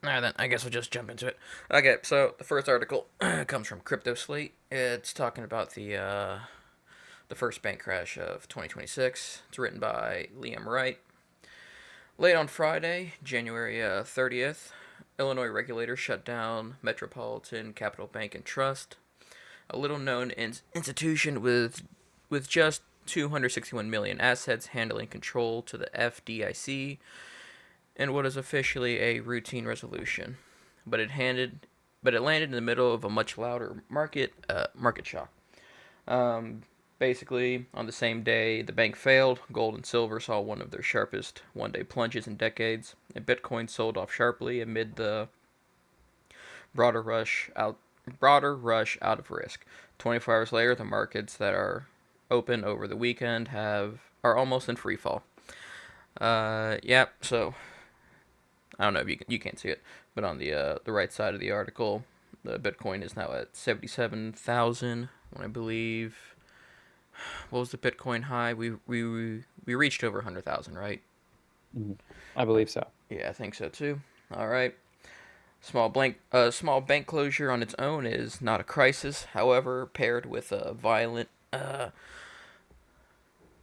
Alright then, I guess we'll just jump into it. Okay, so the first article comes from Crypto Slate. It's talking about the first bank crash of 2026. It's written by Liam Wright. Late on Friday, January 30th, Illinois regulators shut down Metropolitan Capital Bank and Trust, a little-known institution with just 261 million assets handling control to the FDIC in what is officially a routine resolution, but it landed in the middle of a much louder market shock. Um, Basically, on the same day the bank failed, gold and silver saw one of their sharpest one-day plunges in decades, and Bitcoin sold off sharply amid the broader rush out broader rush out of risk. 24 hours later, the markets that are open over the weekend have are almost in free fall. So I don't know if you can't see it, but on the right side of the article, the Bitcoin is now at 77,000. When I believe, what was the Bitcoin high? We reached over 100,000, right? Mhm. I believe so. Yeah, I think so too. All right. Small bank closure on its own is not a crisis. However, paired with a violent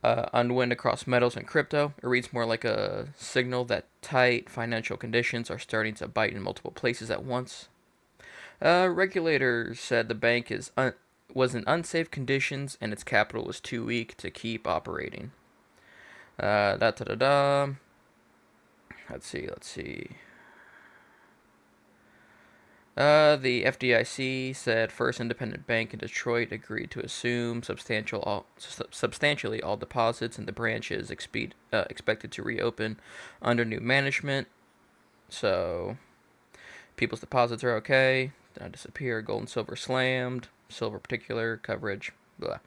unwind across metals and crypto, it reads more like a signal that tight financial conditions are starting to bite in multiple places at once. Regulators said the bank was in unsafe conditions and its capital was too weak to keep operating. Da da da da. Let's see. The FDIC said First Independent Bank in Detroit agreed to assume substantially all deposits, and the branch is expected to reopen under new management. So people's deposits are okay. Did not disappear. Gold and silver slammed. Silver particular coverage. Blah.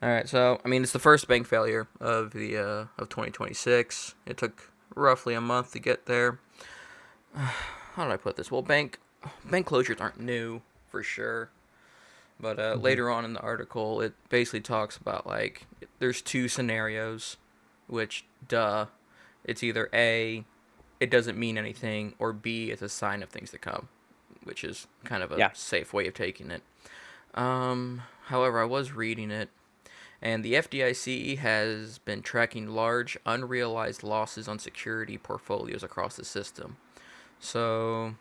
All right. So I mean, it's the first bank failure of 2026. It took roughly a month to get there. How did I put this? Well, bank closures aren't new for sure, but Hmm. later on in the article, it basically talks about like there's two scenarios, which it's either A, it doesn't mean anything, or B, it's a sign of things to come, which is kind of a Yeah. safe way of taking it. However, I was reading it, and the FDIC has been tracking large unrealized losses on security portfolios across the system. So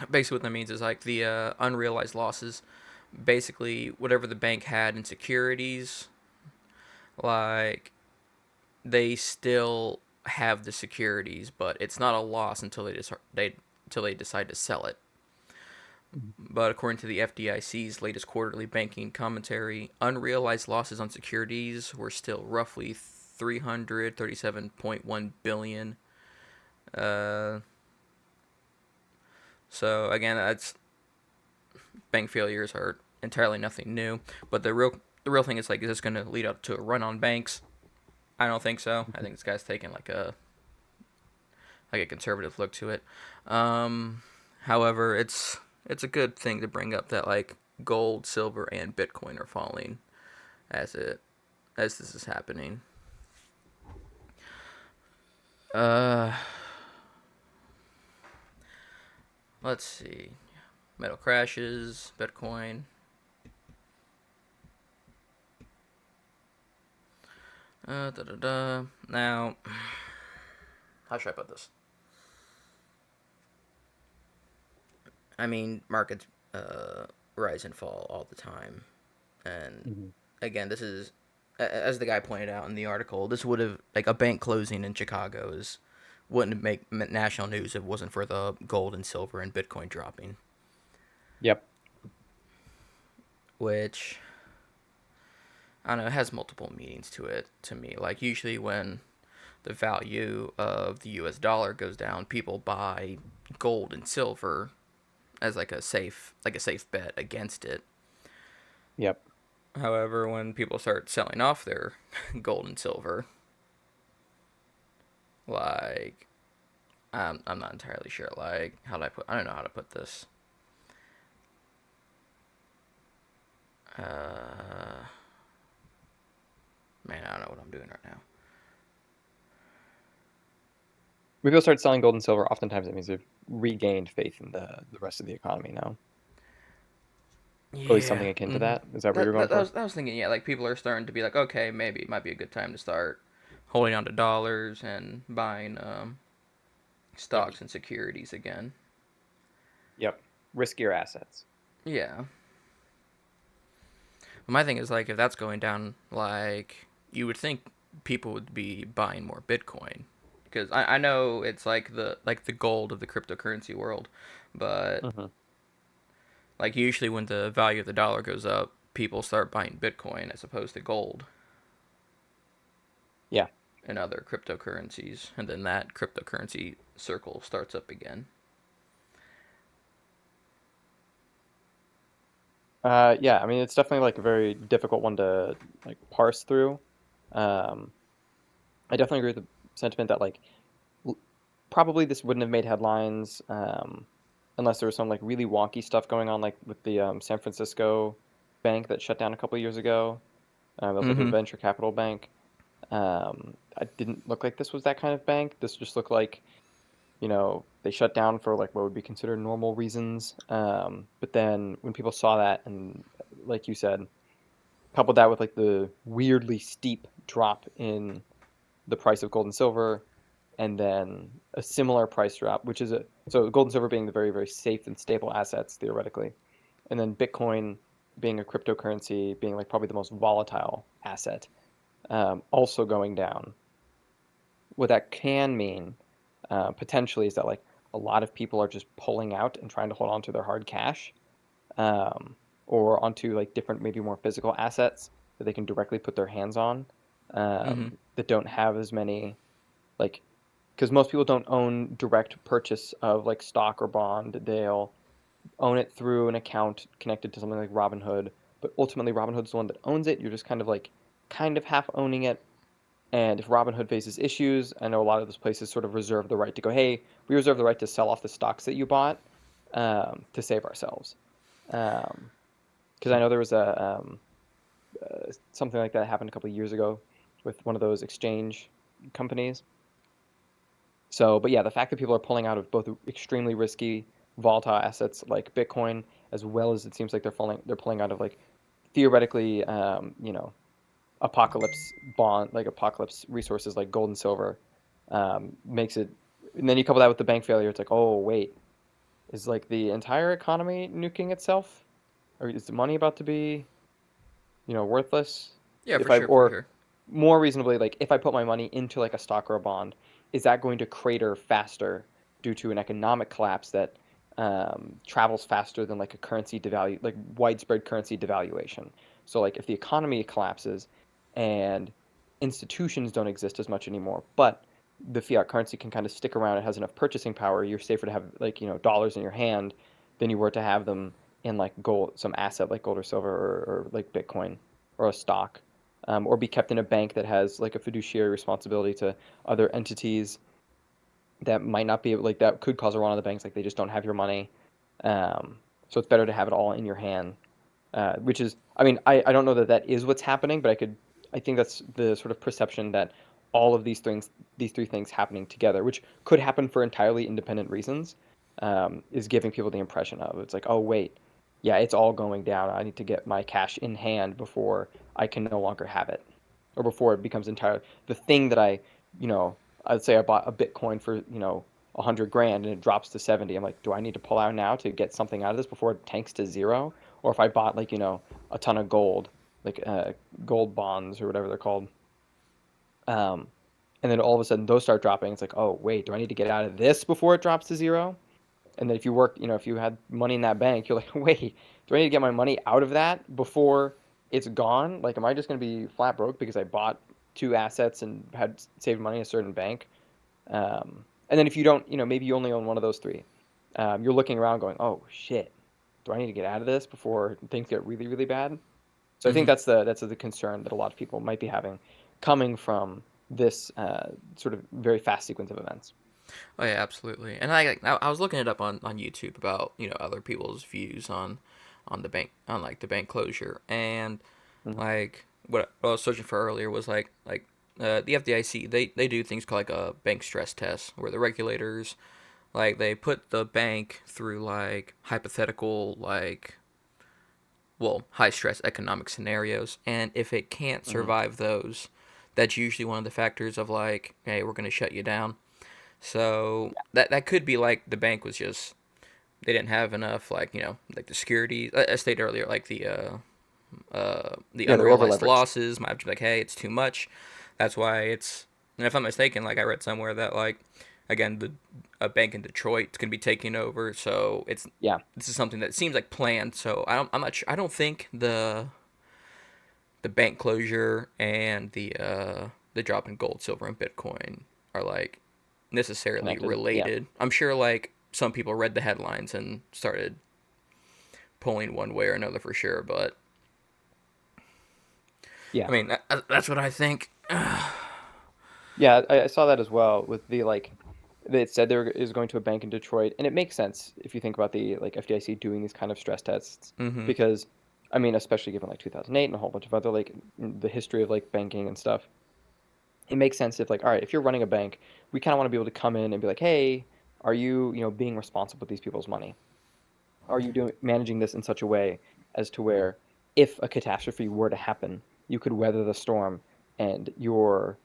basically, what that means is like the unrealized losses, basically whatever the bank had in securities, like they still have the securities, but it's not a loss until they decide to sell it. Mhm. But according to the FDIC's latest quarterly banking commentary, unrealized losses on securities were still roughly 337.1 billion. Uh, so again, that's bank failures are entirely nothing new. But the real thing is like, is this going to lead up to a run on banks? I don't think so. I think this guy's taking like a conservative look to it. Um, However, it's a good thing to bring up that like gold, silver, and Bitcoin are falling as it as this is happening. Uh, let's see. Metal crashes, Bitcoin. Da da da. Now, how should I put this? I mean, markets rise and fall all the time, and Mhm. again, this is as the guy pointed out in the article. This would have like a bank closing in Chicago is wouldn't make national news if it wasn't for the gold and silver and Bitcoin dropping, Yep. which I don't know, it has multiple meanings to it to me. Like usually when the value of the US dollar goes down, people buy gold and silver as like a safe bet against it. Yep. However, when people start selling off their gold and silver, like I'm not entirely sure. Like I don't know how to put this. Uh, Man, I don't know what I'm doing right now. when people start selling gold and silver, oftentimes it means they've regained faith in the rest of the economy now. Or at least Yeah. something akin to that. Is that what you're going That for? was thinking. Yeah, like people are starting to be like, okay, maybe it might be a good time to start holding on to dollars and buying Yep. stocks and securities again. Yep. Riskier assets. Yeah. My thing is like if that's going down, like you would think people would be buying more Bitcoin because I know it's like the gold of the cryptocurrency world, but Hmm. like usually when the value of the dollar goes up, people start buying Bitcoin as opposed to gold Yeah. and other cryptocurrencies, and then that cryptocurrency circle starts up again. Yeah, I mean it's definitely like a very difficult one to like parse through. Um, I definitely agree with the sentiment that like l- probably this wouldn't have made headlines unless there was some like really wonky stuff going on, like with the San Francisco bank that shut down a couple years ago. It was like a Mm-hmm. venture capital bank. It didn't look like this was that kind of bank. This just looked like, they shut down for like what would be considered normal reasons. But then when people saw that and like you said, coupled that with like the weirdly steep drop in the price of gold and silver, and then a similar price drop, which is so gold and silver being the very, very safe and stable assets theoretically, and then Bitcoin being a cryptocurrency, being like probably the most volatile asset, also going down. What that can mean potentially is that like a lot of people are just pulling out and trying to hold on to their hard cash, um, or onto like different, maybe more physical assets that they can directly put their hands on, Mm-hmm. that don't have as many like because most people don't own direct purchase of like stock or bond. They'll own it through an account connected to something like Robinhood, but ultimately Robinhood's the one that owns it. You're just kind of half owning it. And if Robinhood faces issues, I know a lot of those places sort of reserve the right to go, hey, we reserve the right to sell off the stocks that you bought, to save ourselves. Because I know there was something like that happened a couple of years ago with one of those exchange companies. So, but yeah, the fact that people are pulling out of both extremely risky, volatile assets like Bitcoin, as well as it seems like they're pulling out of like theoretically, apocalypse resources like gold and silver, makes it. And then you couple that with the bank failure, it's like, oh wait, is like the entire economy nuking itself, or is the money about to be, worthless? Yeah, If for I sure, for or sure. more reasonably, like if I put my money into like a stock or a bond, is that going to crater faster due to an economic collapse that travels faster than like a currency devalue, like widespread currency devaluation? So like if the economy collapses and institutions don't exist as much anymore, but the fiat currency can kind of stick around, it has enough purchasing power, you're safer to have like, dollars in your hand than you were to have them in like gold, some asset like gold or silver or like Bitcoin or a stock, or be kept in a bank that has like a fiduciary responsibility to other entities that might not be able, like that could cause a run on the banks, like they just don't have your money. So it's better to have it all in your hand, which is, I mean, I don't know that that is what's happening, but I think that's the sort of perception that all of these three things happening together, which could happen for entirely independent reasons, is giving people the impression of it's like, oh wait, yeah, it's all going down. I need to get my cash in hand before I can no longer have it, or before it becomes entirely the thing that you know, I'd say I bought a Bitcoin for 100 grand and it drops to 70. I'm like, do I need to pull out now to get something out of this before it tanks to zero? Or if I bought like a ton of gold, like gold bonds or whatever they're called, um, and then all of a sudden those start dropping. It's like, oh wait, do I need to get out of this before it drops to zero? And then if you work, if you had money in that bank, you're like, wait, do I need to get my money out of that before it's gone? Like, am I just going to be flat broke because I bought two assets and had saved money in a certain bank? And then if you don't, maybe you only own one of those three, you're looking around going, oh shit, do I need to get out of this before things get really, really bad? So I think Mm-hmm. that's the concern that a lot of people might be having, coming from this sort of very fast sequence of events. Oh yeah, absolutely. And I was looking it up on YouTube about other people's views on the bank on like the bank closure and Hmm. like what I was searching for earlier was like the FDIC, they do things called like a bank stress test, where the regulators, like, they put the bank through like hypothetical, like, well, high stress economic scenarios, and if it can't Hmm. survive those, that's usually one of the factors of like, hey, we're gonna shut you down. So that could be like the bank was just, they didn't have enough, like, like the security. I stated earlier, like the Yeah, they're over unrealized leveraged. losses might have to be like, hey, it's too much. That's why it's. And if I'm mistaken, like, I read somewhere that, like, again, the a bank in Detroit is gonna be taking over, so it's, Yeah, this is something that seems like planned. So I'm not sure. I don't think the bank closure and the drop in gold, silver, and Bitcoin are like necessarily connected. Yeah, related. I'm sure like some people read the headlines and started pulling one way or another for sure, but yeah, I mean that's what I think. yeah. I saw that as well with the like. It said there is going to a bank in Detroit, and it makes sense if you think about the like FDIC doing these kind of stress tests, Mm-hmm. because I mean, especially given like 2008 and a whole bunch of other like the history of like banking and stuff, it makes sense if like, all right, if you're running a bank, we kind of want to be able to come in and be like, hey, are you, being responsible with these people's money? Are you doing managing this in such a way as to where if a catastrophe were to happen, you could weather the storm and your,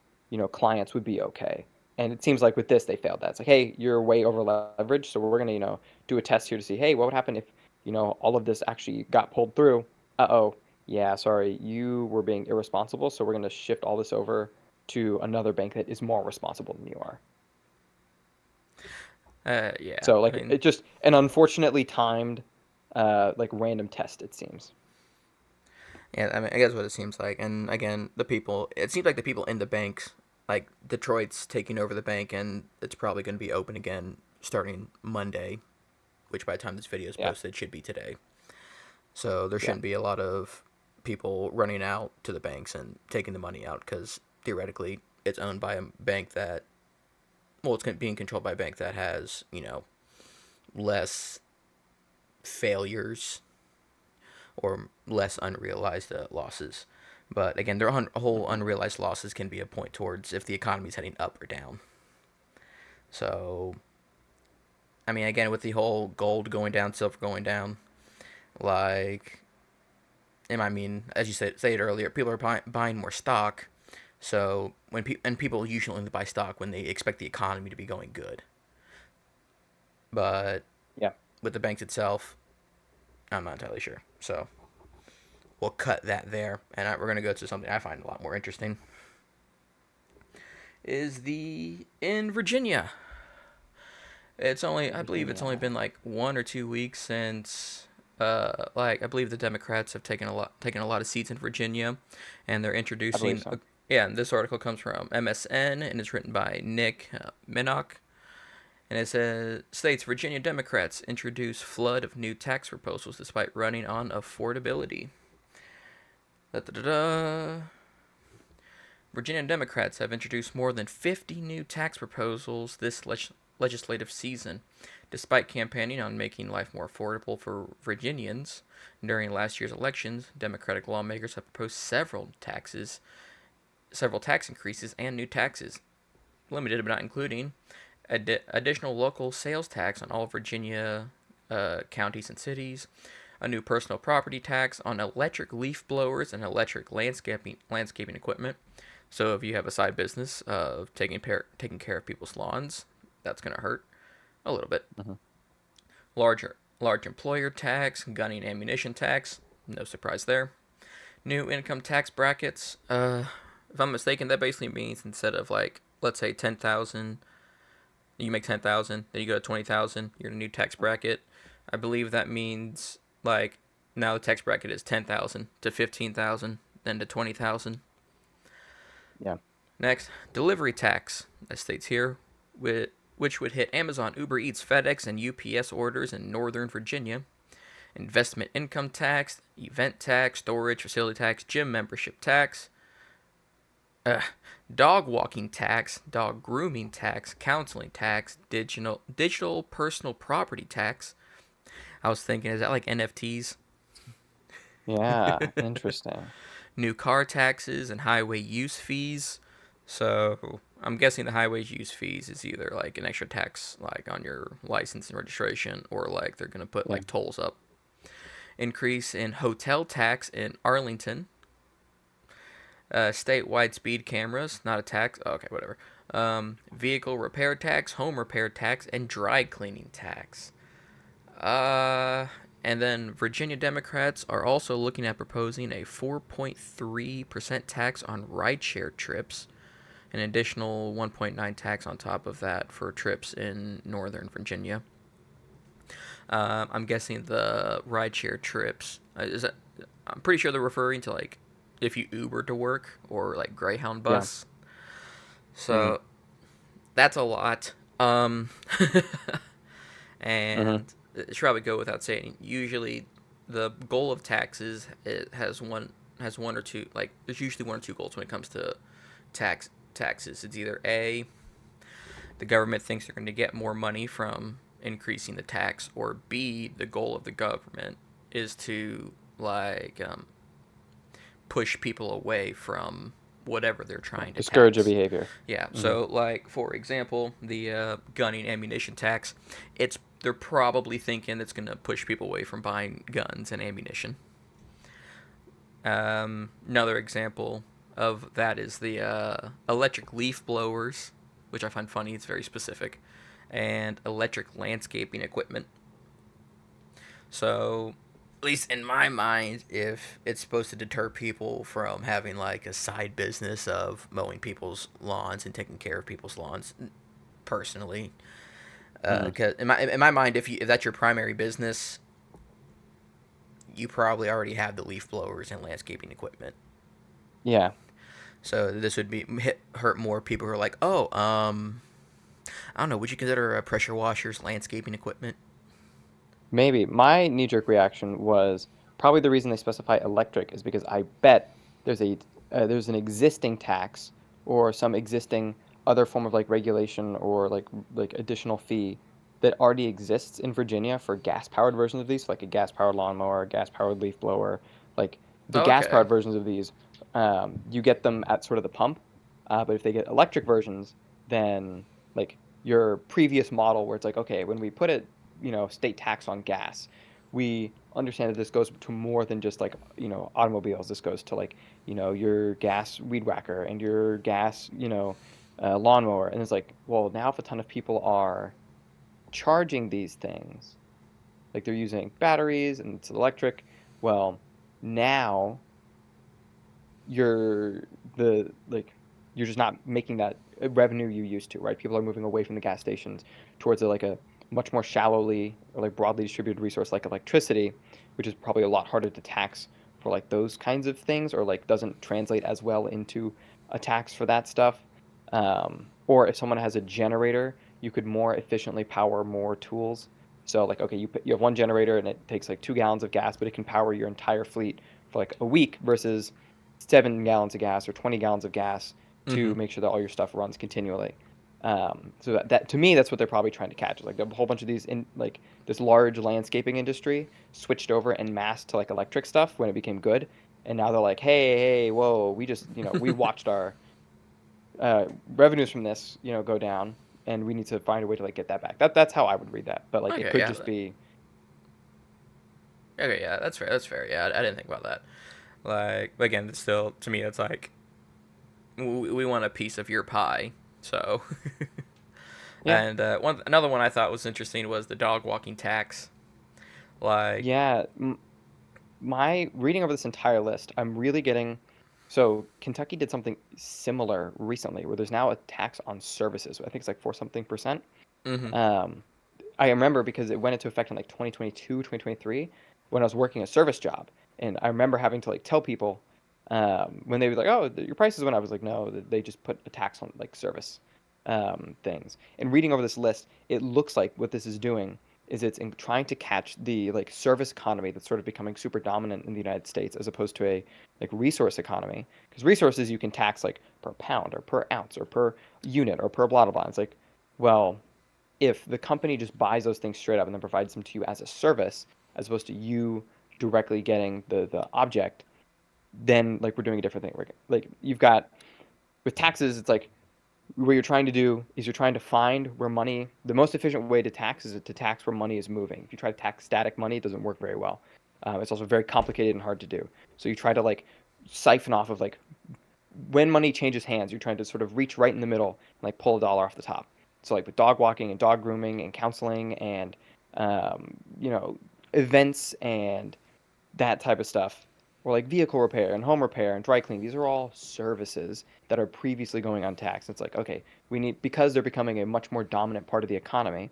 clients would be okay. And it seems like with this they failed that. It's like, hey, you're way over leveraged, so we're gonna, do a test here to see, hey, what would happen if, all of this actually got pulled through? Uh-oh, yeah, sorry, you were being irresponsible, so we're gonna shift all this over to another bank that is more responsible than you are. Yeah. So I like mean, it just an unfortunately timed like random test it seems. yeah. I mean, I guess what it seems like, and again, the people. It seems like the people in the banks, like Detroit's taking over the bank, and it's probably going to be open again starting Monday, which by the time this video is Yeah. posted should be today. So there Yeah. shouldn't be a lot of people running out to the banks and taking the money out because theoretically it's owned by a bank that, well, it's being controlled by a bank that has, less failures or less unrealized losses. But again, their whole Hmm. unrealized losses can be a point towards if the economy is heading up or down. So, I mean, again, with the whole gold going down, silver going down, like, and I mean, as you said earlier, people are buying more stock. So and people usually only buy stock when they expect the economy to be going good. But Yeah. with the banks itself, I'm not entirely sure. So we'll cut that there, and we're gonna go to something I find a lot more interesting. Is the in Virginia? It's only, I believe it's only Virginia. been like 1 or 2 weeks since like, I believe the Democrats have taken a lot of seats in Virginia, and they're I believe introducing so. yeah, and this article comes from MSN and it's written by Nick Minnock, and it says states Virginia Democrats introduce flood of new tax proposals despite running on affordability. Da, da, da, da. Virginia Democrats have introduced more than 50 new tax proposals this legislative season, despite campaigning on making life more affordable for Virginians. During last year's elections, Democratic lawmakers have proposed several tax increases and new taxes, limited but not including additional local sales tax on all Virginia counties and cities, a new personal property tax on electric leaf blowers and electric landscaping equipment. So if you have a side business of taking care of people's lawns, that's gonna hurt a little bit. Hmm. Large employer tax, gun and ammunition tax, no surprise there. New income tax brackets. If I'm mistaken, that basically means instead of like, let's say 10,000, you make 10,000, then you go to 20,000, you're in a new tax bracket. I believe that means like now the tax bracket is 10,000 to 15,000, then to 20,000. Yeah. Next, delivery tax, that states here, which would hit Amazon, Uber Eats, FedEx, and UPS orders in Northern Virginia. Investment income tax, event tax, storage facility tax, gym membership tax, uh, dog walking tax, dog grooming tax, counseling tax, digital personal property tax. I was thinking, is that like NFTs? Yeah. Interesting. New car taxes and highway use fees. So I'm guessing the highways use fees is either like an extra tax like on your license and registration, or like they're gonna put Yeah. like tolls up. Increase in hotel tax in Arlington. Statewide speed cameras, not a tax. Oh, okay, whatever. Vehicle repair tax, home repair tax, and dry cleaning tax. Uh, and then Virginia Democrats are also looking at proposing a 4.3% tax on rideshare trips, an additional 1.9 tax on top of that for trips in Northern Virginia. I'm guessing the rideshare trips is that. I'm pretty sure they're referring to like if you Uber to work or like Greyhound Yeah. bus. Mm-hmm. So that's a lot. Mm-hmm. And it should probably go without saying. Usually, the goal of taxes it has one or two like there's usually one or two goals when it comes to taxes. It's either a the government thinks they're going to get more money from increasing the tax, or b the goal of the government is to like push people away from whatever they're Yeah. trying to Discourage your tax. behavior. Yeah. Mm-hmm. So, like for example, the gunning ammunition tax, it's they're probably thinking it's going to push people away from buying guns and ammunition. Another example of that is the electric leaf blowers, which I find funny. It's very specific, and electric landscaping equipment. So, at least in my mind, if it's supposed to deter people from having like a side business of mowing people's lawns and taking care of people's lawns, personally, Mm-hmm. because in my mind, if that's your primary business, you probably already have the leaf blowers and landscaping equipment. Yeah. So this would be hurt more people who are like, oh, I don't know, would you consider pressure washers landscaping equipment? Maybe. My knee-jerk reaction was probably the reason they specify electric is because I bet there's a there's an existing tax or some existing other form of like regulation or like additional fee that already exists in Virginia for gas-powered versions of these, like a gas-powered lawnmower, a gas-powered leaf blower. Like the Okay. gas-powered versions of these, you get them at sort of the pump. But if they get electric versions, then like your previous model where it's like, okay, when we put it state tax on gas, we understand that this goes to more than just like automobiles. This goes to like your gas weed whacker and your gas lawnmower. And it's like, well, now if a ton of people are charging these things, like they're using batteries and it's electric, well, now you're the like you're just not making that revenue you used to, right? People are moving away from the gas stations towards a much more shallowly or like broadly distributed resource like electricity, which is probably a lot harder to tax for like those kinds of things, or like doesn't translate as well into a tax for that stuff. Or if someone has a generator, you could more efficiently power more tools. So like, okay, you have one generator and it takes like 2 gallons of gas, but it can power your entire fleet for like a week versus 7 gallons of gas or 20 gallons of gas Mm-hmm. to make sure that all your stuff runs continually. So that to me, that's what they're probably trying to catch. Is like a whole bunch of these in like this large landscaping industry switched over en masse to like electric stuff when it became good, and now they're like, hey, whoa, we just we watched our revenues from this go down, and we need to find a way to like get that back. That's how I would read that. But like it Okay, could yeah. just be Okay, yeah, that's fair. That's fair. Yeah, I didn't think about that. Like, again, it's still to me, it's like we want a piece of your pie. So, yeah. and another one I thought was interesting was the dog walking tax. Like, Yeah, my reading over this entire list, I'm really getting. So Kentucky did something similar recently, where there's now a tax on services. I think it's like for something percent. mm-hmm. Um, I remember because it went into effect in like 2022, 2023, when I was working a service job, and I remember having to like tell people when they were like, "Oh, your prices went up." I was like, "No, they just put a tax on like service things." And reading over this list, it looks like what this is doing is it's in trying to catch the like service economy that's sort of becoming super dominant in the United States as opposed to a like resource economy. Because resources you can tax like per pound or per ounce or per unit or per blah blah blah. It's like, well, if the company just buys those things straight up and then provides them to you as a service, as opposed to you directly getting the object, then like we're doing a different thing. Like you've got With taxes, it's like what you're trying to do is you're trying to find where money, the most efficient way to tax is to tax where money is moving. If you try to tax static money, it doesn't work very well. It's also very complicated and hard to do. So you try to like siphon off of like when money changes hands, you're trying to sort of reach right in the middle and like pull a dollar off the top. So like with dog walking and dog grooming and counseling and you know, events and that type of stuff, or like vehicle repair and home repair and dry cleaning. These are all services that are previously going untaxed. It's like, okay, we need, because they're becoming a much more dominant part of the economy,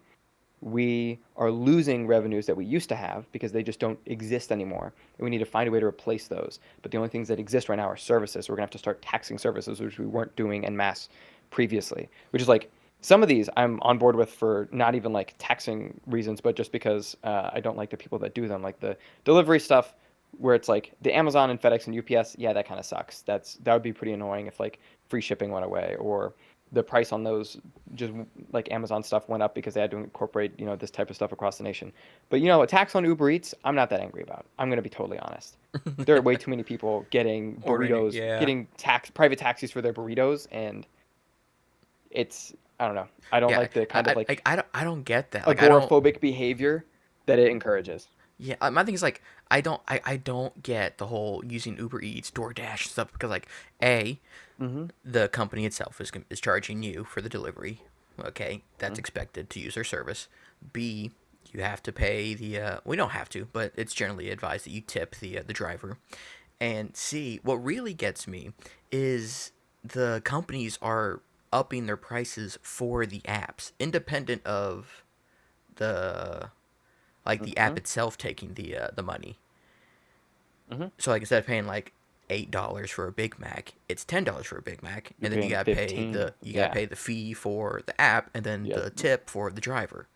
we are losing revenues that we used to have because they just don't exist anymore. And we need to find a way to replace those. But the only things that exist right now are services. So we're going to have to start taxing services, which we weren't doing en masse previously, which is like some of these I'm on board with for not even like taxing reasons, but just because I don't like the people that do them, like the delivery stuff where it's like the Amazon and FedEx and UPS. Yeah, that kind of sucks. That would be pretty annoying if like free shipping went away or the price on those just like Amazon stuff went up because they had to incorporate, you know, this type of stuff across the nation. But you know, a tax on Uber Eats, I'm not that angry about. I'm going to be totally honest. There are way too many people getting Ordering it, burritos, yeah. getting private taxis for their burritos, and it's I don't know. I don't Yeah, like the kind of like I don't get that. Like, I don't. agoraphobic behavior that it encourages. Yeah, my thing is like I don't get the whole using Uber Eats, DoorDash stuff because like a Mm-hmm. the company itself is charging you for the delivery. Okay, that's Mm-hmm. expected to use their service. B, you have to pay the we don't have to, but it's generally advised that you tip the driver. And C, what really gets me is the companies are upping their prices for the apps, independent of the like the Mm-hmm. app itself taking the money. Mm-hmm. So like instead of paying like $8 for a Big Mac, it's $10 for a Big Mac, You're and then paying 15. you gotta Yeah. pay the fee for the app, and then Yes. the tip for the driver.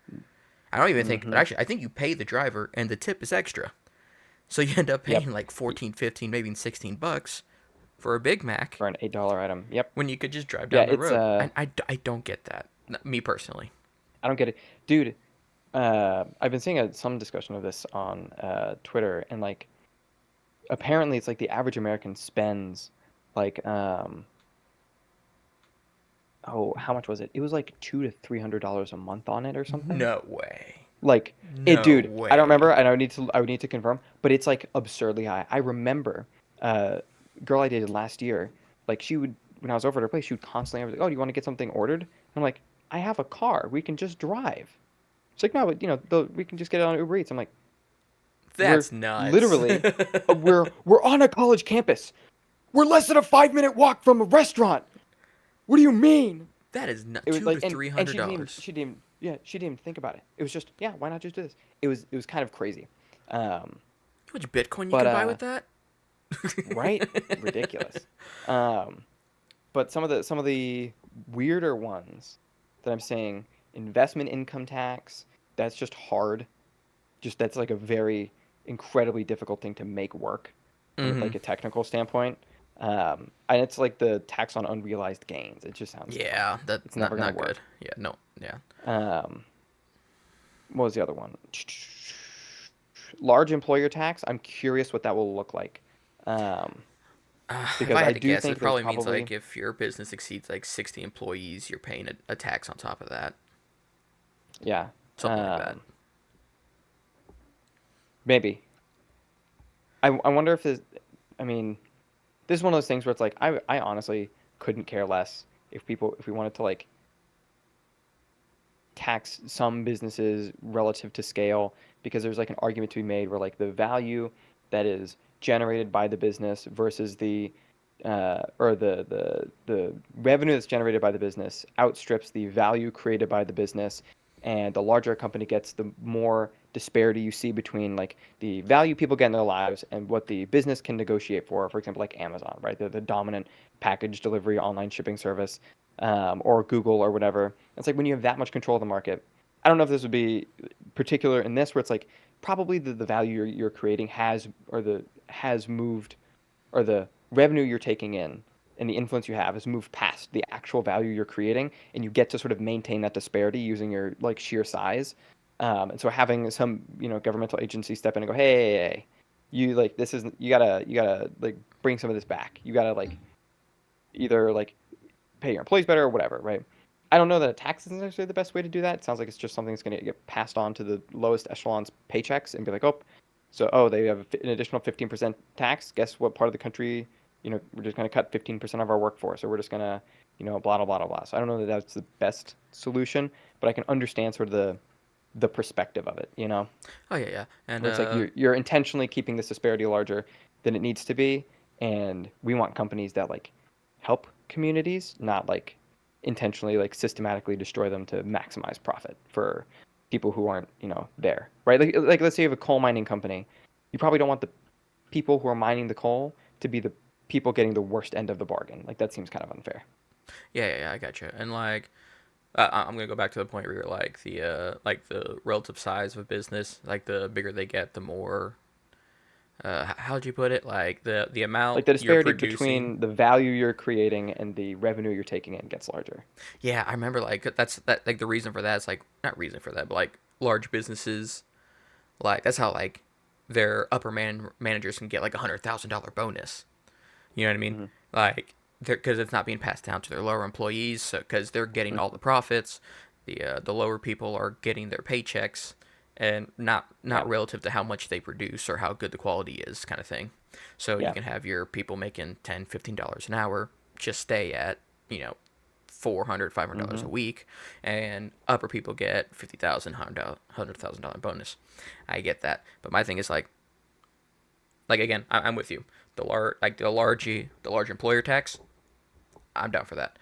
I don't even think Mm-hmm. actually I think you pay the driver and the tip is extra. So you end up Yep. paying like 14, 15, maybe $16 for a Big Mac For an $8 item. Yep. when you could just drive Yeah, down the it's road. I don't get that. Me personally. I don't get it. Dude, I've been seeing some discussion of this on Twitter, and like apparently it's like the average American spends like oh, how much was it? It was like $200 to $300 a month on it or something. No way. Like it, No dude. I don't way. remember, and I would need to confirm, but it's like absurdly high. I remember, girl I dated last year, like she would when I was over at her place, she would constantly have like, oh, do you want to get something ordered? I'm like, I have a car. We can just drive. It's like no, but you know, we can just get it on Uber Eats. I'm like, we're That's nuts. literally, we're on a college campus. We're less than a 5 minute walk from a restaurant. What do you mean? That is not It was two like, to three and hundred dollars. she didn't even think about it. It was just, yeah, why not just do this? It was kind of crazy. Um, How much Bitcoin you but can buy with that? right, ridiculous. Um, but some of the weirder ones that I'm saying, investment income tax, that's just hard. Just that's like a very incredibly difficult thing to make work from Mm-hmm. like a technical standpoint. And it's like the tax on unrealized gains. It just sounds dumb. Yeah, It's that's never gonna not good. work. Yeah, no, yeah. Um, what was the other one? Large employer tax. I'm curious what that will look like. Um, If because I I had to do guess, it think there's probably means probably, like if your business exceeds like 60 employees, you're paying a tax on top of that, yeah, something like that. um, maybe. I wonder if this, I mean, this is one of those things where it's like, I honestly couldn't care less if we wanted to like tax some businesses relative to scale, because there's like an argument to be made where like the value that is generated by the business versus the revenue that's generated by the business outstrips the value created by the business, and the larger a company gets, the more disparity you see between like the value people get in their lives and what the business can negotiate for example like Amazon, right? They're the dominant package delivery online shipping service, or Google or whatever. It's like when you have that much control of the market. I don't know if this would be particular in this, where it's like probably the value you're creating has moved, or the revenue you're taking in and the influence you have has moved past the actual value you're creating, and you get to sort of maintain that disparity using your like sheer size. And so having some governmental agency step in and go, hey, you like this is you gotta like bring some of this back. You gotta like either like pay your employees better or whatever, right? I don't know that a tax is necessarily the best way to do that. It sounds like it's just something that's going to get passed on to the lowest echelons paychecks and be like, oh, so they have an additional 15% tax. Guess what part of the country, we're just going to cut 15% of our workforce, or we're just going to, blah blah blah blah blah. So I don't know that that's the best solution, but I can understand sort of the perspective of it, Oh yeah, yeah, and where it's like you're intentionally keeping this disparity larger than it needs to be, and we want companies that like help communities, not like intentionally like systematically destroy them to maximize profit for people who aren't there, right? Like let's say you have a coal mining company, you probably don't want the people who are mining the coal to be the people getting the worst end of the bargain. Like that seems kind of unfair. yeah, yeah, yeah, I got you. And like, I'm gonna go back to the point where you're like the relative size of a business, like the bigger they get, the more how'd you put it? Like the amount Like the you're disparity producing. between the value you're creating and the revenue you're taking in gets larger. Yeah, I remember like that like the reason for that is like not reason for that, but like large businesses like that's how like their managers can get like $100,000 bonus. You know what I mean? Hmm. Like because it's not being passed down to their lower employees, so because they're getting all Hmm. the profits, the lower people are getting their paychecks, and not Yeah. relative to how much they produce or how good the quality is, kind of thing. So you Yeah. can have your people making $10, $15 an hour just stay at you know $400, $500 a Hmm. week, and upper people get 50,000, $100,000 bonus. I get that, but my thing is like again, I'm with you. The large employer tax, I'm down for that.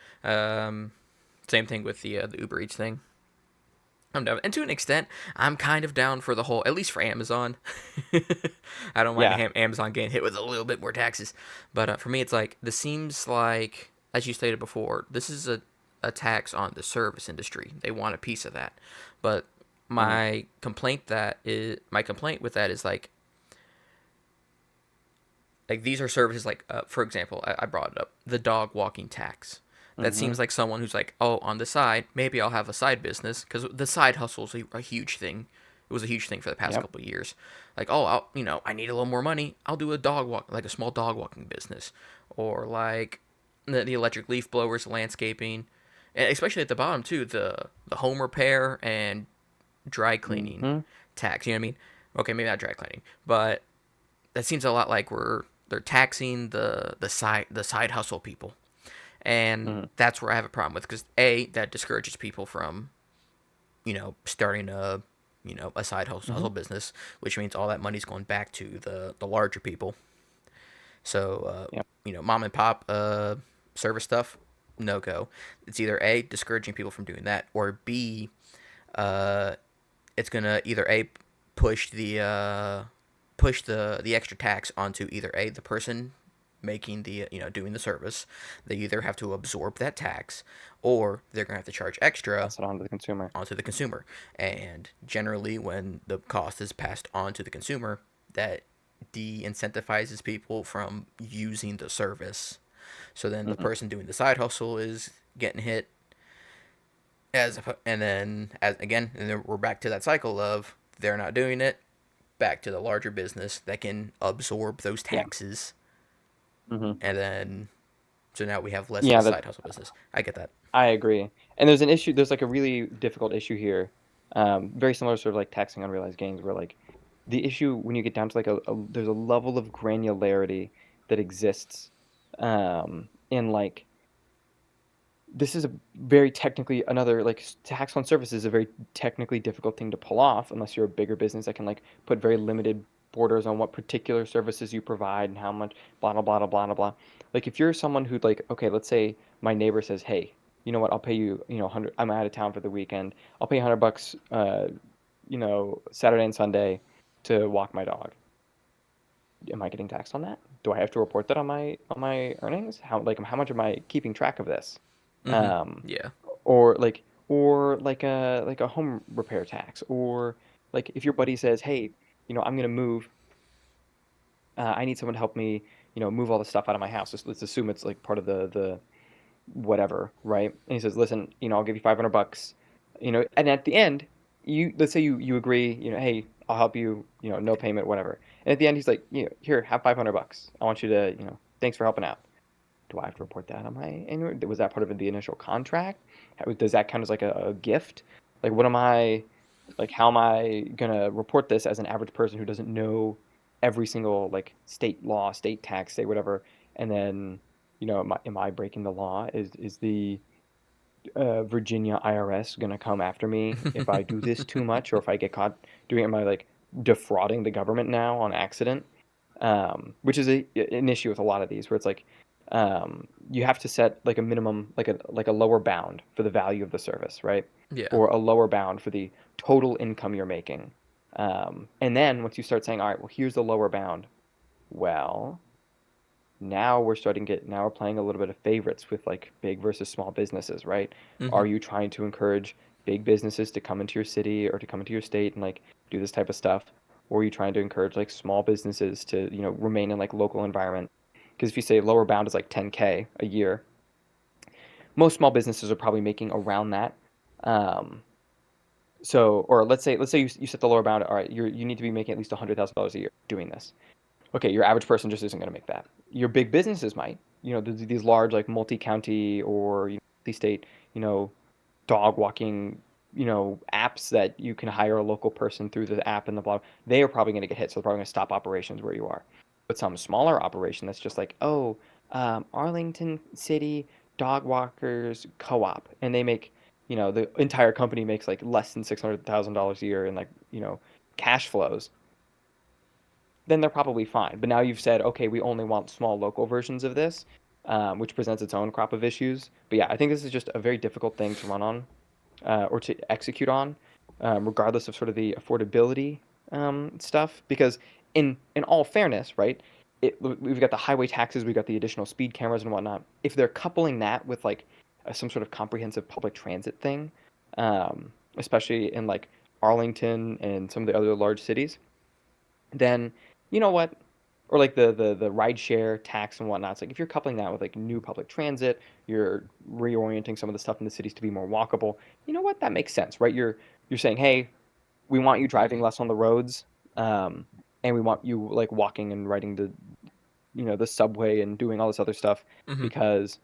Same thing with the Uber Eats thing. I'm down, and to an extent, I'm kind of down for the whole, at least for Amazon. I don't mind Yeah. Amazon getting hit with a little bit more taxes, but for me, it's like this seems like, as you stated before, this is a tax on the service industry. They want a piece of that, but Hmm. my complaint with that is like these are services like for example I brought it up the dog walking tax. That Hmm. seems like someone who's like, oh, on the side maybe I'll have a side business, because the side hustle is a huge thing. It was a huge thing for the past Yep. couple of years. Like, oh, I need a little more money, I'll do a dog walk, like a small dog walking business, or like the electric leaf blowers, landscaping, and especially at the bottom too, the home repair and dry cleaning Hmm. tax. You know what I mean? Okay, maybe not dry cleaning, but that seems a lot like they're taxing the side hustle people, and Hmm. that's where I have a problem with, because that discourages people from starting a side hustle Hmm. business, which means all that money's going back to the larger people. So Yep. mom and pop service stuff, no go. It's either a discouraging people from doing that, or b uh, it's gonna either a push the extra tax onto either a the person making the doing the service. They either have to absorb that tax, or they're gonna have to charge extra Pass it on to the consumer. onto the consumer. And generally, when the cost is passed on to the consumer, that de-incentivizes people from using the service. So then the Hmm. person doing the side hustle is getting hit, and then as again, and then we're back to that cycle of they're not doing it, back to the larger business that can absorb those Yeah. taxes, Hmm. and then so now we have less of a Yeah. That side hustle business. I get that. I agree. And there's an issue. There's like a really difficult issue here. Very similar to sort of like taxing unrealized gains, where like the issue when you get down to like there's a level of granularity that exists in like this is a very technically another like tax on services is a very technically difficult thing to pull off unless you're a bigger business that can like put very limited borders on what particular services you provide and how much blah blah blah blah blah blah. Like if you're someone who like okay, let's say my neighbor says, "Hey, you know what? I'll pay you, 100 I'm out of town for the weekend. I'll pay you $100 Saturday and Sunday to walk my dog." Am I getting taxed on that? Do I have to report that on my earnings? How much am I keeping track of this? Mm-hmm. Um, Yeah. or like a home repair tax, or like if your buddy says, "Hey, I'm gonna move. I need someone to help me, move all the stuff out of my house." Let's assume it's like part of the whatever, right? And he says, "Listen, I'll give you $500, and at the end, let's say you agree, hey, I'll help you, no payment, whatever. And at the end, he's like, here, have $500. I want you to, thanks for helping out." Do I have to report that on my annual? Was that part of the initial contract? Does that count as like a gift? Like, what am I, like, how am I gonna report this as an average person who doesn't know every single like state law, state tax, state whatever? And then, am I breaking the law? Is the Virginia IRS gonna come after me if I do this too much, or if I get caught doing it? Am I like defrauding the government now on accident? Which is an issue with a lot of these, where it's like you have to set like a minimum, like a lower bound for the value of the service, right? Yeah. Or a lower bound for the total income you're making. And then once you start saying, all right, well, here's the lower bound. Well, now we're playing a little bit of favorites with like big versus small businesses, right? Hmm. Are you trying to encourage big businesses to come into your city or to come into your state and like do this type of stuff? Or are you trying to encourage like small businesses to, remain in like local environment? Because if you say lower bound is like 10K a year, most small businesses are probably making around that. Um, or let's say you set the lower bound. All right, you need to be making at least $100,000 a year doing this. Okay, your average person just isn't going to make that. Your big businesses might. These large like multi-county or multi-state, you know, dog walking, apps that you can hire a local person through the app and the blog. They are probably going to get hit, so they're probably going to stop operations where you are. But some smaller operation that's just like, oh, Arlington City Dog Walkers Co-op, and they make, the entire company makes like less than $600,000 a year in like, cash flows, then they're probably fine. But now you've said, okay, we only want small local versions of this, which presents its own crop of issues. But yeah, I think this is just a very difficult thing to run on or to execute on, regardless of sort of the affordability stuff. Because in all fairness, right, we've got the highway taxes, we've got the additional speed cameras and whatnot. If they're coupling that with like some sort of comprehensive public transit thing, especially in like Arlington and some of the other large cities, then you know what? Or like the ride share tax and whatnot. It's like if you're coupling that with like new public transit, you're reorienting some of the stuff in the cities to be more walkable. You know what? That makes sense, right? You're saying, hey, we want you driving less on the roads, um, and we want you like walking and riding the subway and doing all this other stuff Hmm. because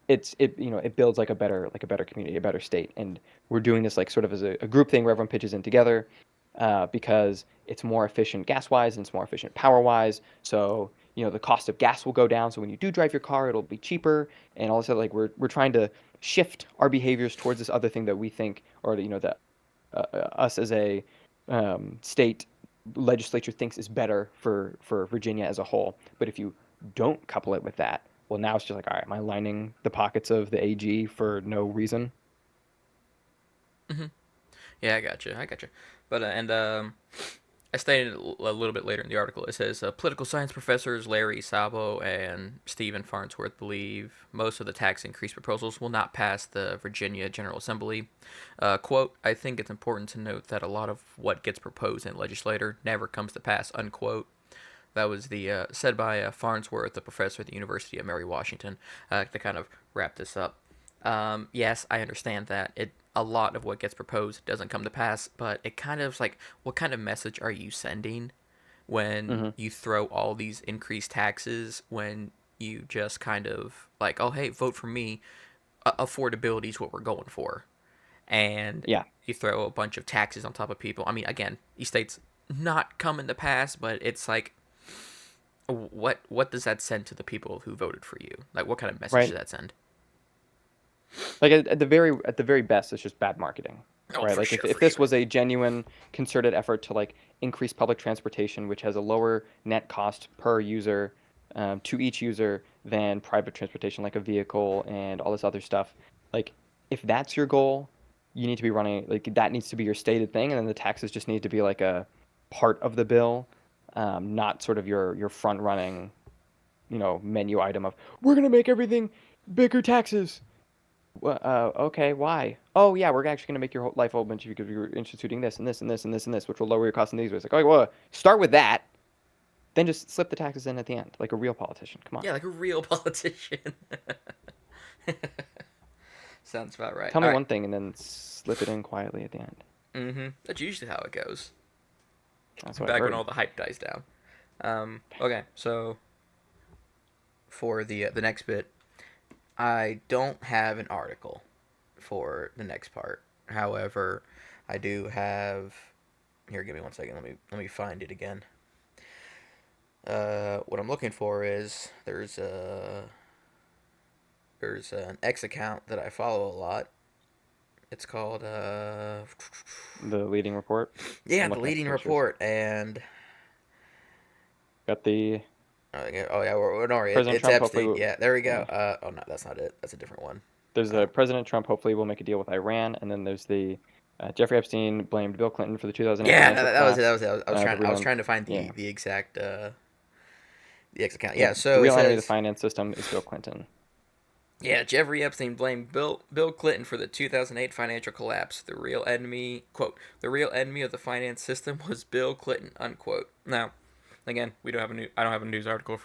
it builds like a better community, a better state. And we're doing this like sort of as a group thing where everyone pitches in together, because it's more efficient gas wise and it's more efficient power wise. So the cost of gas will go down. So when you do drive your car, it'll be cheaper. And also like we're trying to shift our behaviors towards this other thing that we think, or that us as a state legislature thinks is better for Virginia as a whole. But if you don't couple it with that, well, now it's just like, all right, am I lining the pockets of the AG for no reason? Hmm. Yeah, I got you. I got you. But I stated a little bit later in the article. It says political science professors Larry Sabo and Stephen Farnsworth believe most of the tax increase proposals will not pass the Virginia General Assembly. Quote, I think it's important to note that a lot of what gets proposed in legislature never comes to pass, unquote. That was the said by Farnsworth, a professor at the University of Mary Washington, to kind of wrap this up. Yes, I understand that a lot of what gets proposed doesn't come to pass, but it kind of is like, what kind of message are you sending when Hmm. you throw all these increased taxes, when you just kind of like, oh hey, vote for me, affordability is what we're going for, and Yeah, you throw a bunch of taxes on top of people. I mean, again, these states not coming to pass, but it's like, what does that send to the people who voted for you? Like, what kind of message right. does that send? Like at the very best, it's just bad marketing, Oh, right? for Like if sure, if for this sure. was a genuine concerted effort to like increase public transportation, which has a lower net cost per user, to each user than private transportation, like a vehicle and all this other stuff, like if that's your goal, you need to be running like that needs to be your stated thing, and then the taxes just need to be like a part of the bill, not sort of your front running, menu item of we're gonna make everything bigger taxes. Well, okay, why? Oh, yeah, we're actually going to make your whole life a whole bunch because you're instituting this and this and this and this and this, which will lower your costs in these ways. Like, oh, well, start with that, then just slip the taxes in at the end, like a real politician. Come on. Yeah, like a real politician. Sounds about right. Tell All me right. one thing and then slip it in quietly at the end. Mm-hmm. That's usually how it goes. That's what I've Back when heard. all the hype dies down. Okay, so for the next bit, I don't have an article for the next part. However, I do have. Here, give me 1 second. Let me find it again. What I'm looking for is there's an X account that I follow a lot. It's called The leading report. yeah, I'm the looking at the leading pictures. report, and Got the oh yeah, no, President it's Trump. Hopefully, Epstein. Yeah, there we go. yeah. Oh no, that's not it. That's a different one. There's Uh, the President Trump. Hopefully, will make a deal with Iran, and then there's the Jeffrey Epstein blamed Bill Clinton for the 2008 yeah, financial that was it. That was collapse. it. The I real, was trying to find yeah, the exact the X account. yep. Yeah, The so it real enemy of the says finance system is Bill Clinton. yeah, Jeffrey Epstein blamed Bill Clinton for the 2008 financial collapse. The real enemy, quote, the real enemy of the finance system was Bill Clinton, unquote. Now, again, we don't have I don't have a news article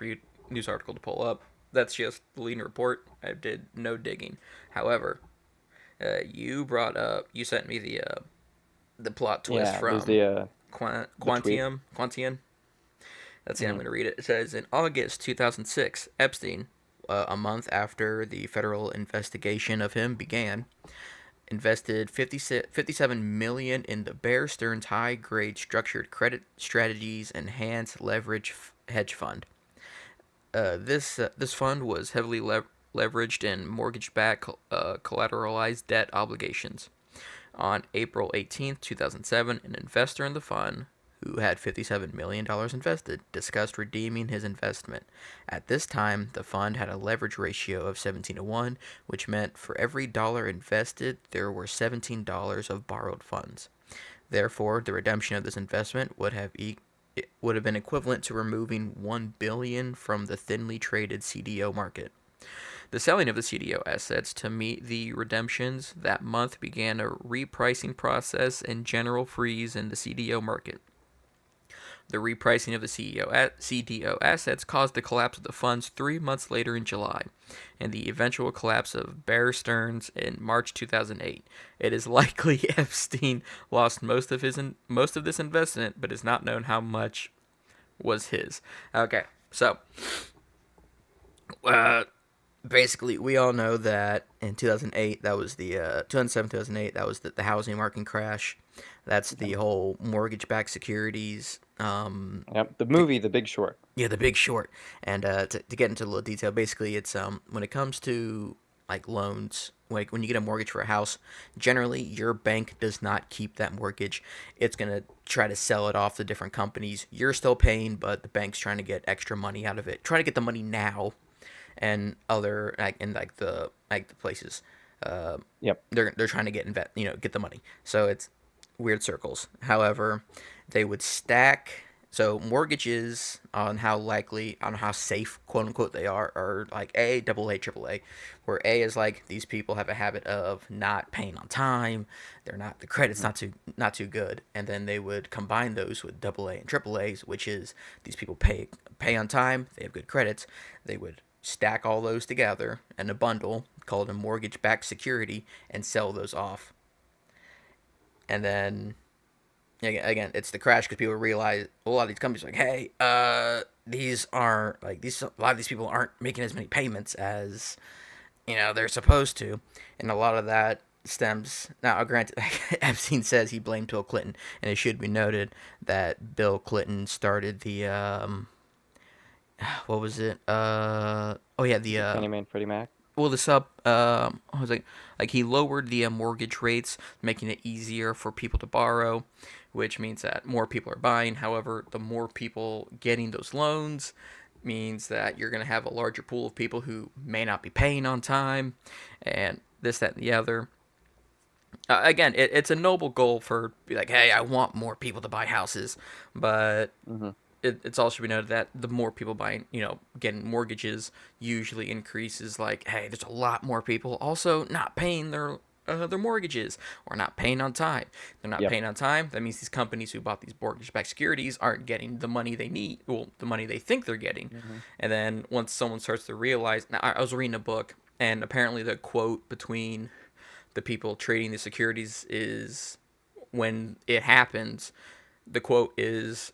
to pull up. That's just the leading report. I did no digging. However, you sent me the plot twist Yeah, there's from the tweet. Quantium. Let's see, I'm Hmm. going to read it. It says in August 2006, Epstein, a month after the federal investigation of him began, invested 57 million in the Bear Stearns high grade structured credit strategies enhanced leverage hedge fund. This fund was heavily leveraged in mortgage-backed collateralized debt obligations. On April 18th, 2007, an investor in the fund, who had $57 million invested, discussed redeeming his investment. At this time, the fund had a leverage ratio of 17 to 1, which meant for every dollar invested, there were $17 of borrowed funds. Therefore, the redemption of this investment it would have been equivalent to removing 1 billion dollars from the thinly traded CDO market. The selling of the CDO assets to meet the redemptions that month began a repricing process and general freeze in the CDO market. The repricing of the CDO assets caused the collapse of the funds 3 months later in July, and the eventual collapse of Bear Stearns in March 2008. It is likely Epstein lost most of this investment, but it's not known how much was his. Okay, so uh, basically, we all know that in 2008, that was the 2007, 2008, that was the housing market crash. That's the Yep. whole mortgage-backed securities. Yep. The The, movie, The Big Short. yeah, the Big Short. And to get into a little detail, basically, it's when it comes to like loans, like when you get a mortgage for a house, generally your bank does not keep that mortgage. It's gonna try to sell it off to different companies. You're still paying, but the bank's trying to get extra money out of it. Trying to get the money now, and other like the places Yep. they're trying to get the money. So it's weird circles. However, they would stack so mortgages on how safe quote unquote they are like A, double A, triple A, where A is like these people have a habit of not paying on time, they're not the credit's Hmm. not too good, and then they would combine those with double A and triple A's, which is these people pay on time, they have good credits, they would stack all those together in a bundle called a mortgage backed security and sell those off. And then again, it's the crash because people realize a lot of these companies are like, hey, these aren't like these. A lot of these people aren't making as many payments as they're supposed to, and a lot of that stems now. Granted, Epstein says he blamed Bill Clinton, and it should be noted that Bill Clinton started the what was it? Oh yeah, the The Fannie Mae and Freddie Mac. well the I was like he lowered the mortgage rates, making it easier for people to borrow, which means that more people are buying. However, the more people getting those loans means that you're going to have a larger pool of people who may not be paying on time, and this, that, and the other. Again, it's a noble goal for be like, hey, I want more people to buy houses, but Hmm. it's also be noted that the more people buying, getting mortgages usually increases. Like, hey, there's a lot more people also not paying their mortgages or not paying on time. They're not Yep. paying on time. That means these companies who bought these mortgage-backed securities aren't getting the money they need. Well, the money they think they're getting. Hmm. And then once someone starts to realize, now I was reading a book, and apparently the quote between the people trading the securities is when it happens. The quote is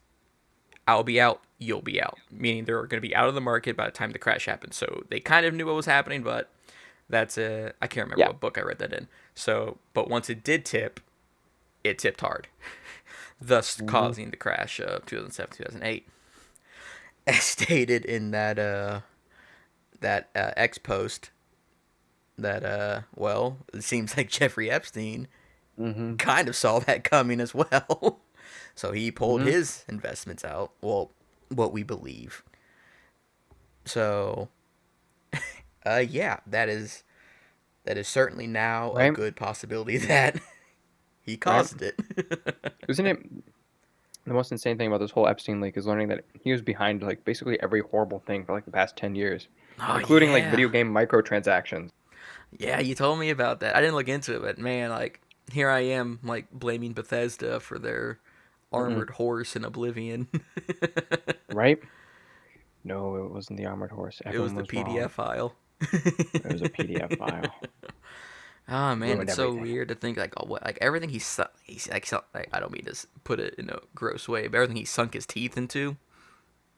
I'll be out, you'll be out. Meaning they're going to be out of the market by the time the crash happens. So they kind of knew what was happening, but That's a I can't remember Yeah. what book I read that in. So, but once it did tip, it tipped hard, thus Hmm. causing the crash of 2007 2008. As stated in that X post, that well, it seems like Jeffrey Epstein Hmm. kind of saw that coming as well. So he pulled Hmm. his investments out. Well, what we believe. So, yeah, that is certainly now a Right. good possibility that he Right. caused it. Isn't it the most insane thing about this whole Epstein leak is learning that he was behind like basically every horrible thing for like the past 10 years, Oh including like yeah, video game microtransactions. yeah. You told me about that. I didn't look into it, but man, like here I am, like blaming Bethesda for their Mm-mm. armored horse in Oblivion. Right? No, it wasn't the armored horse. It was Everyone the was wrong. PDF file. It was a PDF file. Oh It man, ruined it's so everything. weird to think like oh, what like everything he's like I don't mean to put it in a gross way, but everything he sunk his teeth into,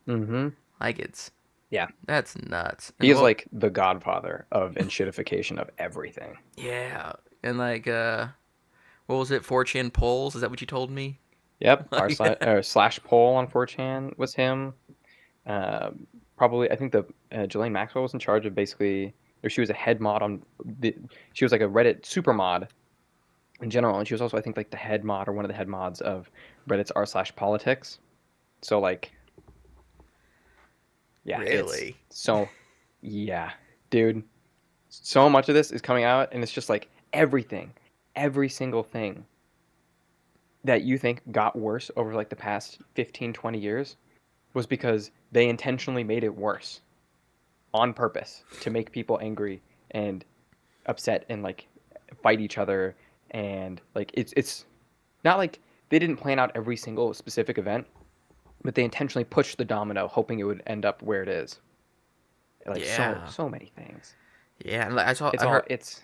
Mm-hmm. like it's Yeah. that's nuts. He And is what like the godfather of enshittification of everything. yeah, and like what was it? 4chan polls? Is that what you told me? Yep. Like Slash poll on 4chan was him. Probably, I think the Ghislaine Maxwell was in charge of basically, or she was a head mod on the. She was like a Reddit super mod in general, and she was also I think like the head mod or one of the head mods of Reddit's r/politics. So like, yeah, it's really? so, yeah, dude. So much of this is coming out, and it's just like everything, every single thing that you think got worse over like the past 15, 20 years was because they intentionally made it worse on purpose to make people angry and upset and like fight each other, and like it's not like they didn't plan out every single specific event, but they intentionally pushed the domino hoping it would end up where it is. Like so Yeah. so many things. Yeah, and like, I saw It's I all heard it's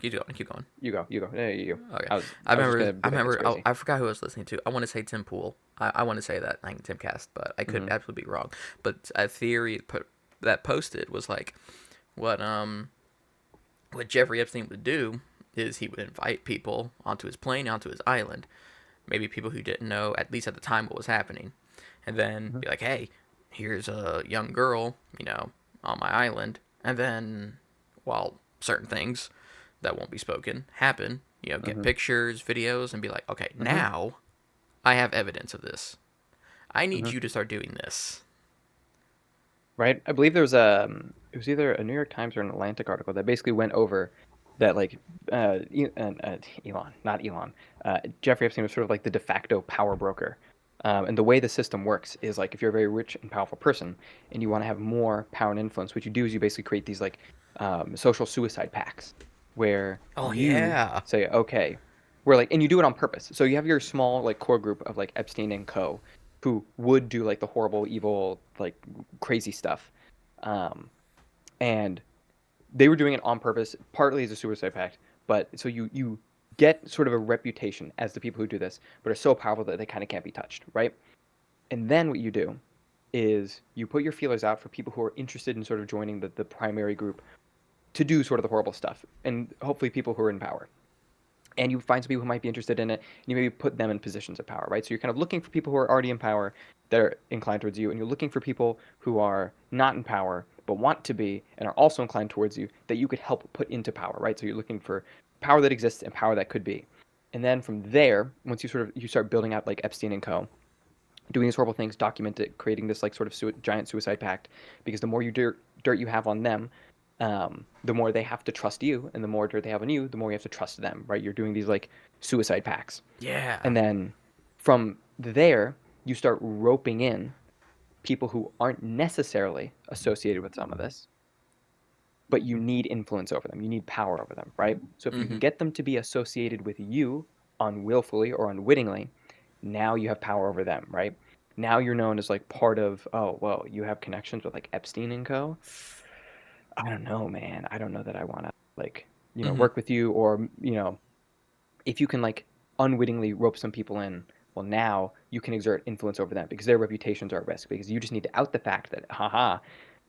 keep going, keep going. you go. No, you. Okay. I was just gonna I be like it's remember crazy. I forgot who I was listening to. I want to say Tim Pool. I want to say that like Tim Cast, but I could Hmm. absolutely be wrong. But a theory that posted was like what what Jeffrey Epstein would do is he would invite people onto his plane, onto his island, maybe people who didn't know at least at the time what was happening, and then Hmm. be like, "Hey, here's a young girl, on my island," and then while certain things that won't be spoken happen, get Hmm. pictures, videos, and be like, "Okay, Hmm. now I have evidence of this. I need Hmm. you to start doing this." Right? I believe there was a it was either a New York Times or an Atlantic article that basically went over that like Elon, not Elon, Jeffrey Epstein was sort of like the de facto power broker. And the way the system works is like if you're a very rich and powerful person and you want to have more power and influence, what you do is you basically create these like social suicide pacts where Oh you yeah. say, okay, we're like, and you do it on purpose. So you have your small like core group of like Epstein and co who would do like the horrible, evil, like crazy stuff. Um, and they were doing it on purpose, partly as a suicide pact, but so you get sort of a reputation as the people who do this, but are so powerful that they kind of can't be touched, right? And then what you do is you put your feelers out for people who are interested in sort of joining the primary group to do sort of the horrible stuff, and hopefully people who are in power. And you find some people who might be interested in it, and you maybe put them in positions of power, right? So you're kind of looking for people who are already in power that are inclined towards you, and you're looking for people who are not in power but want to be and are also inclined towards you that you could help put into power, right? So you're looking for power that exists and power that could be. And then from there, once you start building out like Epstein and Co, doing these horrible things, document it, creating this like sort of giant suicide pact, because the more dirt you have on them, the more they have to trust you, and the more dirt they have on you, the more you have to trust them, right? You're doing these like suicide pacts, Yeah. and then from there you start roping in people who aren't necessarily associated with some of this, but you need influence over them, you need power over them, right? So if you can Mhm. get them to be associated with you unwillfully or unwittingly, now you have power over them, right? Now you're known as like part of, oh, well, you have connections with like Epstein and Co. I don't know, man. I don't know that I want to like, Mhm. work with you, or, if you can like unwittingly rope some people in, well, now you can exert influence over them because their reputations are at risk, because you just need to out the fact that, haha,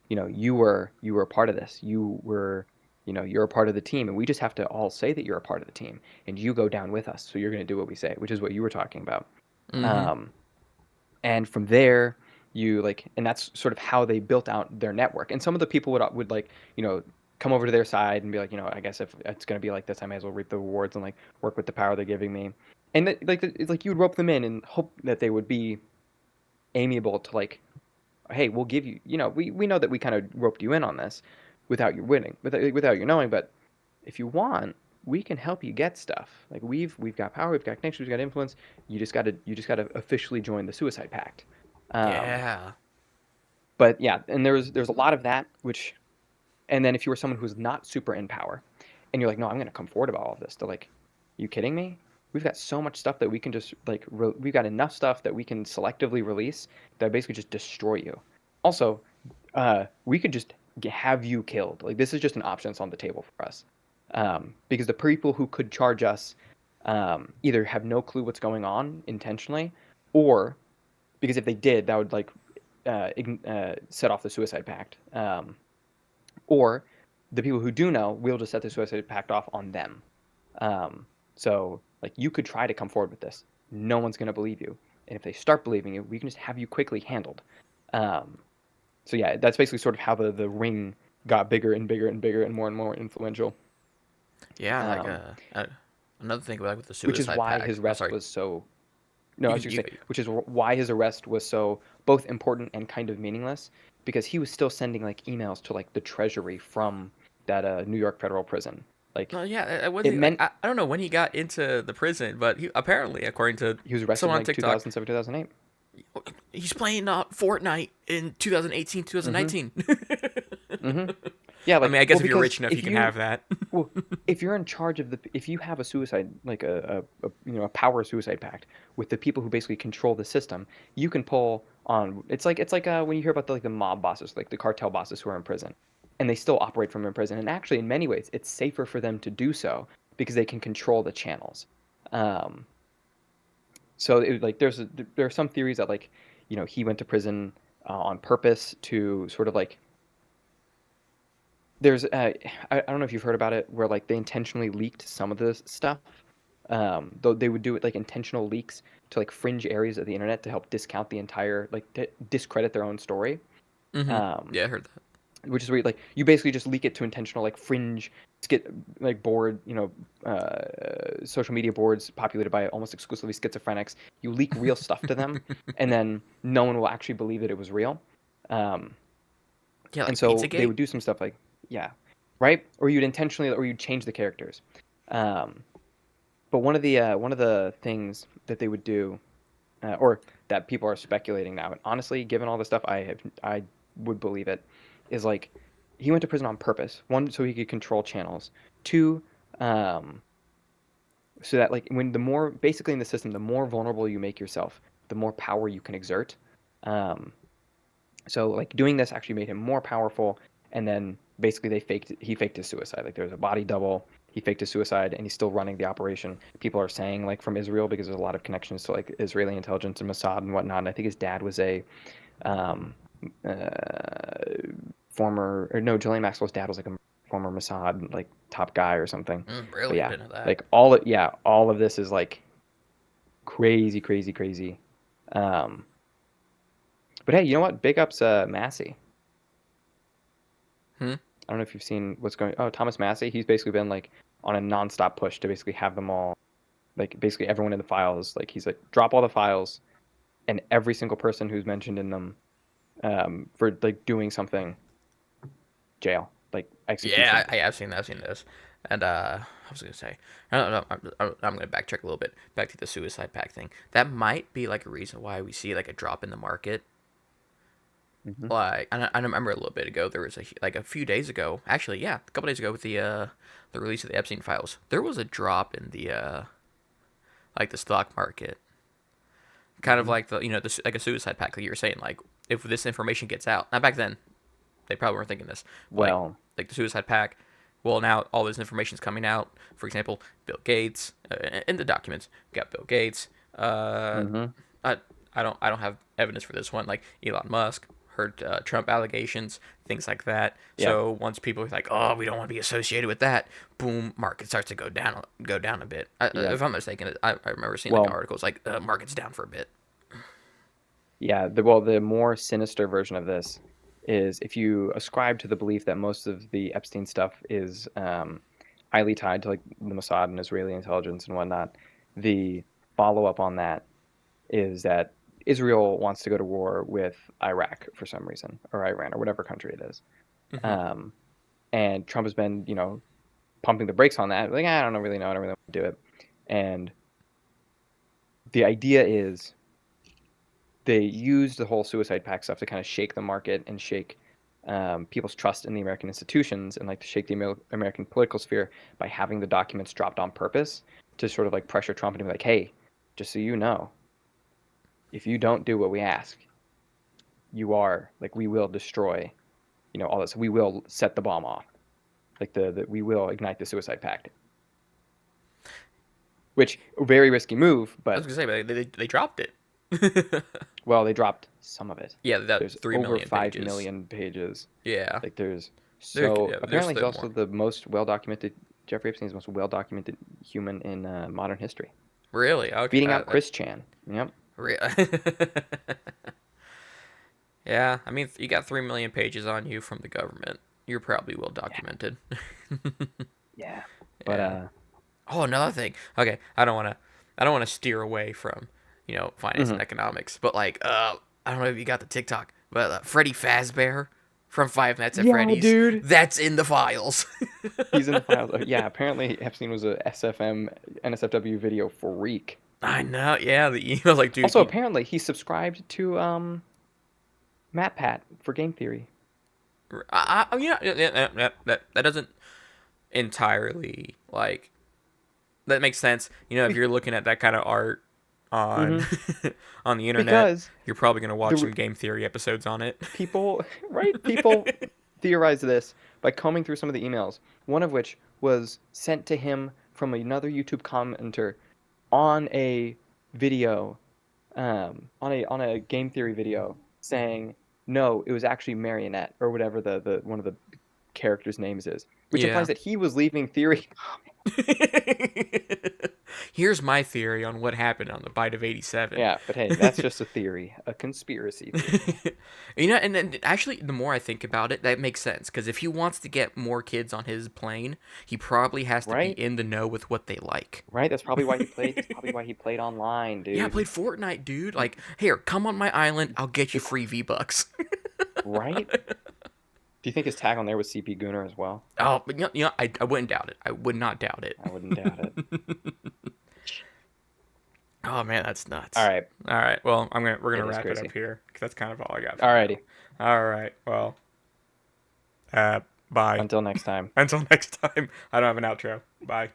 you were a part of this. You were you're a part of the team, and we just have to all say that you're a part of the team, and you go down with us. So you're going to do what we say, which is what you were talking about. Mm-hmm. Um, and from there, and that's sort of how they built out their network. And some of the people would like, come over to their side and be like, I guess if it's going to be like this, I may as well reap the rewards and like work with the power they're giving me. And it's like you would rope them in and hope that they would be amiable to like, hey, we'll give you, we know that we kind of roped you in on this without you winning, without you knowing, but if you want, we can help you get stuff. Like we've got power, we've got connections, we've got influence. You just gotta officially join the Suicide Pact. Um, Yeah. but yeah, and there's a lot of that, and then if you were someone who's not super in power, and you're like, no, I'm gonna come forward about all of this, they're like, you kidding me? We've got so much stuff that we can just like we've got enough stuff that we can selectively release that basically just destroy you. Also, we could just have you killed. Like this is just an option that's on the table for us, because the people who could charge us either have no clue what's going on intentionally, or because if they did, that would like set off the suicide pact. Or the people who do know, we'll just set the suicide pact off on them. Um, so like you could try to come forward with this. No one's going to believe you. And if they start believing you, we can just have you quickly handled. Um, so yeah, that's basically sort of how the ring got bigger and bigger and bigger and more influential. Yeah, like Um, another thing like with the which is suicide why pact. his Oh, arrest sorry. was so. No, I You was can going you. to say, which is why his arrest was so both important and kind of meaningless, because he was still sending like emails to like the treasury from that New York federal prison. Like Yeah, was it he like meant I don't know when he got into the prison, but he apparently, according to he was arrested in someone on like TikTok, 2007, 2008. he's playing Fortnite in 2018, Mm-hmm. 2019. Mm-hmm. Yeah, I mean, like I guess well, if you're because rich enough, you can have that. well, if you're in charge of if you have a suicide like a power suicide pact with the people who basically control the system, you can pull on. It's like when you hear about the mob bosses, like the cartel bosses who are in prison, and they still operate from in prison. And actually, in many ways, it's safer for them to do so because they can control the channels. Um, so like there are some theories that like he went to prison on purpose to sort of like there's I don't know if you've heard about it where like they intentionally leaked some of this stuff. Though they would do it like intentional leaks to like fringe areas of the internet to help discount the entire like discredit their own story. Mm-hmm. Um, Yeah, I heard that. which is where like you basically just leak it to intentional like fringe skit like board social media boards populated by almost exclusively schizophrenics. You leak real stuff to them, and then no one will actually believe that it was real. Um, Yeah, and like so they Pizzagate. would do some stuff like yeah, right, or you'd intentionally or you'd change the characters. Um, but one of the things that they would do, or that people are speculating now, and honestly, given all the stuff I would believe it, is like he went to prison on purpose. One, so he could control channels. Two, um, so that like when the more basically in the system, the more vulnerable you make yourself, the more power you can exert. Um, so like doing this actually made him more powerful, and then basically he faked his suicide. Like there was a body double. He faked his suicide, and he's still running the operation. People are saying like from Israel because there's a lot of connections to like Israeli intelligence and Mossad and whatnot. And I think his dad was a um, uh, former or no, Ghislaine Maxwell's dad was like a former Mossad like top guy or something. But Really, I yeah, didn't know that. like all of this is like crazy, crazy, crazy. Um, but hey, you know what? Big ups, Massey. Hmm. I don't know if you've seen what's going. Oh, Thomas Massey. He's basically been like on a nonstop push to basically have them all, like basically everyone in the files. Like he's like drop all the files, and every single person who's mentioned in them for like doing something, jail, like Yeah, execution. I've seen that. I've seen this. And I was gonna say, I don't know. I'm gonna backtrack a little bit back to the suicide pact thing. That might be like a reason why we see like a drop in the market. Hmm. Like I remember a little bit ago there was like a few days ago, actually, yeah, a couple days ago with the release of the Epstein files, there was a drop in the like the stock market, kind of Hmm. like like a suicide pact, like you were saying, like if this information gets out. Now back then they probably weren't thinking this, but Well, like the suicide pact. Well, now all this information is coming out. For example, Bill Gates in the documents. We got Bill Gates. hmm I I don't have evidence for this one. Like Elon Musk, heard Trump allegations, things like that. Yeah, So once people are like, "Oh, we don't want to be associated with that," boom, market starts to go down a bit. yeah. If I'm mistaken, I remember seeing like Well, articles like market's down for a bit. yeah. The more sinister version of this is if you ascribe to the belief that most of the Epstein stuff is highly tied to like the Mossad and Israeli intelligence and whatnot. The follow up on that is that Israel wants to go to war with Iraq for some reason, or Iran, or whatever country it is. Hmm. Um, and Trump has been, pumping the brakes on that. Like, I don't really know, I don't really want to do it. And the idea is they use the whole suicide pact stuff to kind of shake the market and shake people's trust in the American institutions and like to shake the American political sphere by having the documents dropped on purpose to sort of like pressure Trump and be like, hey, just so you know, if you don't do what we ask, you are like we will destroy, all this. We will set the bomb off. Like the we will ignite the suicide pact. Which very risky move, I was but gonna say, but they dropped it. well, they dropped some of it. Yeah, that There's 3 million over five pages. million pages. Yeah, Like there's yeah, so there's apparently he's still also more. the most well documented. Jeffrey Epstein is the most well documented human in modern history, Really? Okay. beating out Chris Chan. Yep. Re- yeah, I mean, if you got 3 million pages on you from the government, you're probably well Yeah. documented. Yeah. But Yeah. Oh, another thing. Okay, I don't want to steer away from, finance and mhm. economics, but like, I don't know if you got the TikTok, but Freddy Fazbear from Five Nights at Yeah, Freddy's, dude. that's in the files. He's in the files. Yeah, apparently Epstein was a SFM NSFW video freak. I know. Yeah, the email like, dude, Also, apparently he subscribed to MatPat for game theory. that doesn't entirely like that makes sense. If you're looking at that kind of art on Hmm. on the internet, Because you're probably gonna watch the some game theory episodes on it. people, right? People theorized this by combing through some of the emails, one of which was sent to him from another YouTube commenter on a video, on a game theory video, saying no, it was actually Marionette or whatever the one of the characters' names is, which implies Yeah. that he was leaving theory. Here's my theory on what happened on the bite of 87. Yeah, but hey, that's just a theory, a conspiracy theory. And then actually, the more I think about it, that makes sense. Because if he wants to get more kids on his plane, he probably has to be Right? in the know with what they like. Right? That's probably why he played. That's probably why he played online, Yeah, I dude. played Fortnite, dude. Like, here, come on my island. I'll get you free V-Bucks. Right? Do you think his tag on there was CP Gunner as well? Oh, but I wouldn't doubt it. I would not doubt it. I wouldn't doubt it. Oh man, that's All nuts. right, All right, well, we're it gonna is wrap it crazy. up here because that's kind of all I got for now. Alrighty. All right, well, bye. Until next time. Until next time. I don't have an outro. Bye.